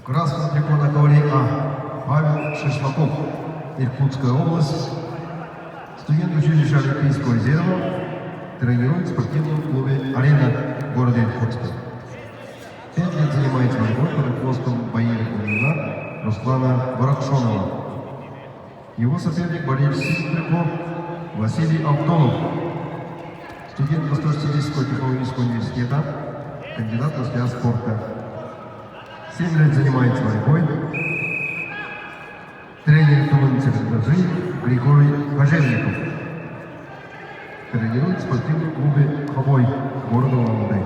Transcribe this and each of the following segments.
Красный трико на ковре А. Павел Шишлаков, Иркутская область. Студент училища Олимпийского резерва. Тренирует в спортивном клубе «Арена» в городе Иркутске. 5 лет занимается борьбой под руководством боевика Руслана Баракшонова. Его соперник борец синим трико Василий Алтонов. Студент Восточно-Сибирского технологического университета, кандидат в мастера спорта. 7 лет занимается борьбой. Тренер Тулын-Церкаджи Григорий Кожевников. Тренирует в спортивном клубе «Хобой» города Улан-Удэ.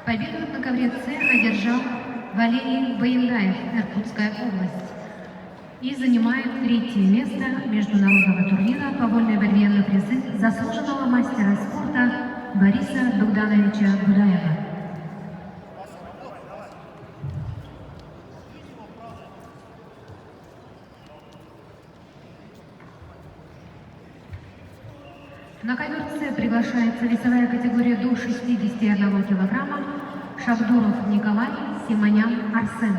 Победу на ковре С одержал Валерий Баянгаев, Иркутская область, и занимает 3-е место международного турнира по вольной борьбе на призы заслуженного мастера спорта Бориса Богдановича Будаева. На ковер С приглашается весовая категория до 61 килограмма Шабдуров Николай, Симонян Арсен.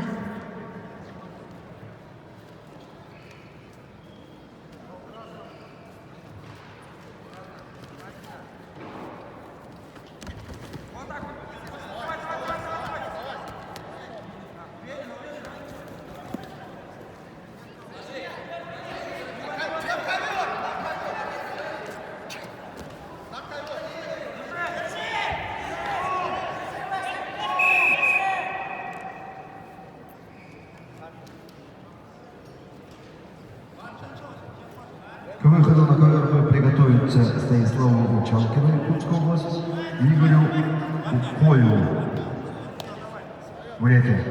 К выходу на ковер приготовится Станиславу Учалкину, Иркутская область, и Игорю Укоеву, Бурятия.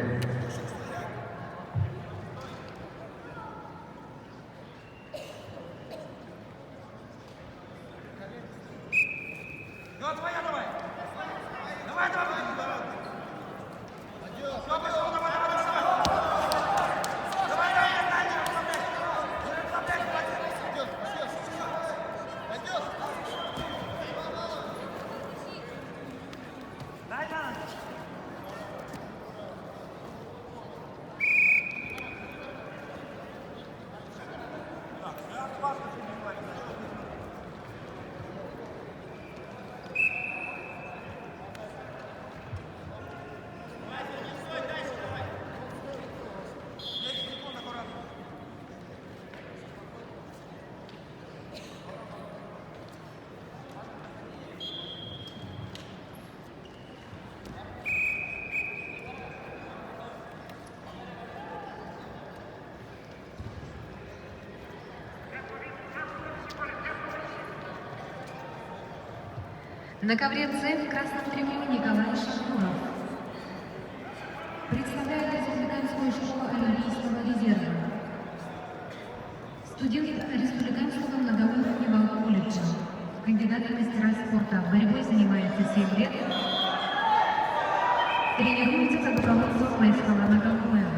На ковре С в красном трико Николай Шабдуров. Представляет Республиканскую школу Олимпийского резерва. Студент Республиканского многоуровневого колледжа. Кандидат в мастера спорта. Борьбой занимается 7 лет. Тренируется под руководством Майского Нагаумева.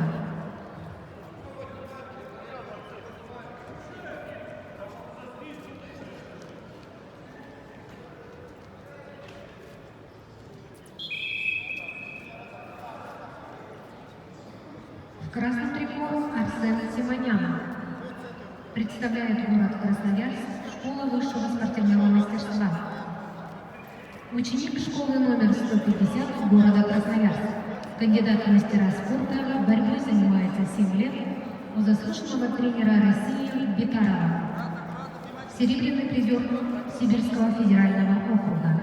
В красном трико Арсен Симонян. Представляет город Красноярск, школа высшего спортивного мастерства. Ученик школы номер 150 города Красноярск. Кандидат в мастера спорта, борьбой занимается 7 лет у заслуженного тренера России Бекарова. Серебряный призер Сибирского федерального округа.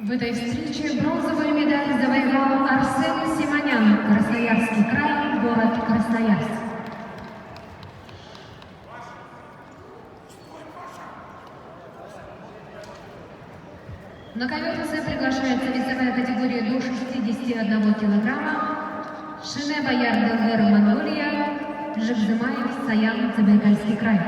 В этой встрече бронзовую медаль завоевал Арсен Симонян, Красноярский край, город Красноярск. На ковер приглашается весовая категория до 61 килограмма. Шине Бояр Делгер, Монголия, Жекзымаев, Саян, Забайкальский край.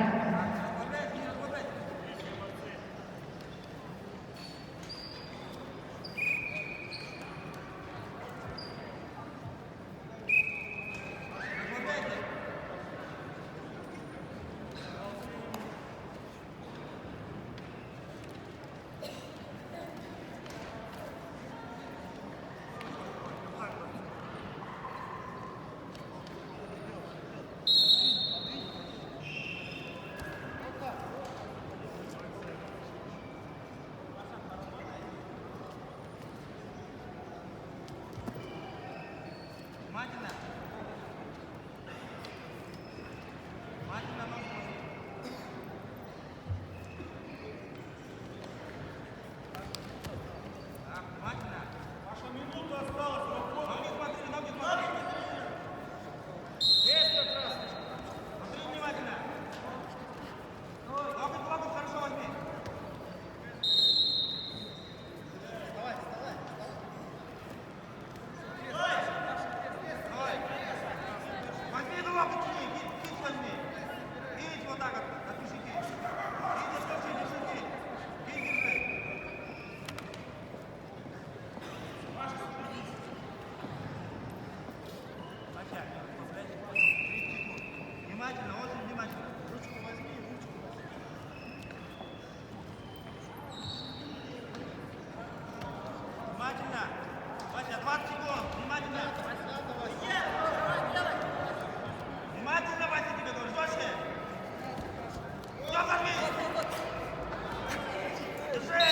Внимательно, очень внимательно. Ручку возьми, ручку. Внимательно. Вася, 20 секунд. Внимательно. Внимательно, Вася, тебе говорю. Жестче. Все, возьми. Держи.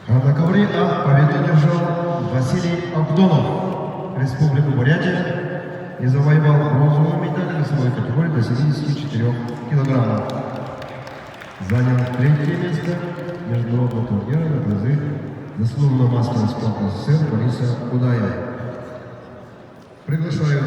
А на ковре А победу держал Василий Абдонов, Республика Бурятия, и завоевал бронзовую медаль весовой категории до 74 килограммов. Занял третье место международного турнира на призы заслуженного мастера спорта СССР Бориса Кудаева. Приглашаю